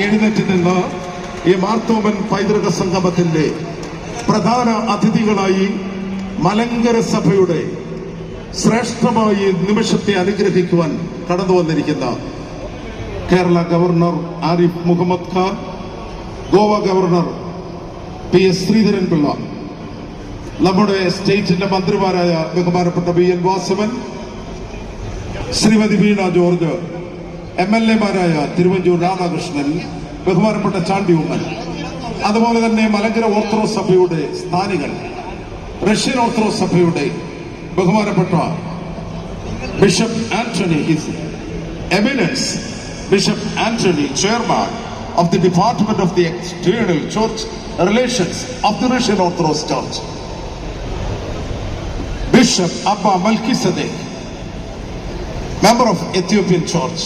എഴുന്നേറ്റ് നിന്ന് ഈ മാർത്തോമൻ പൈതൃക സംഗമത്തിന്റെ പ്രധാന അതിഥികളായി മലങ്കര സഭയുടെ ശ്രേഷ്ഠമായ നിമിഷത്തെ അനുഗ്രഹിക്കുവാൻ കടന്നു വന്നിരിക്കുന്ന Kerala governor Arif Muhammad Khan, Goa governor PS Sreedharan Pillai, നമ്മുടെ സ്റ്റേറ്റിന്റെ മന്ത്രിമാരായ ബഹുമാനപ്പെട്ട BN Vasavan, Shrimati Veena George, MLA മാരായ തിരുവഞ്ചൂർ രാധാകൃഷ്ണൻ, ബഹുമാനപ്പെട്ട ചാണ്ടി ഉമ്മൻ, അതുപോലെ തന്നെ മലങ്കര ഓർത്തഡോക്സ് സഭയുടെ സ്ഥാനികൾ, റഷ്യൻ ഓർത്തഡോക്സ് സഭയുടെ ബഹുമാനപ്പെട്ട bishop Antony, his eminence bishop Antony, chairman of the Department of the External Church Relations of the Russian Orthodox Church, Bishop Abba Melchizedek, member of Ethiopian Church,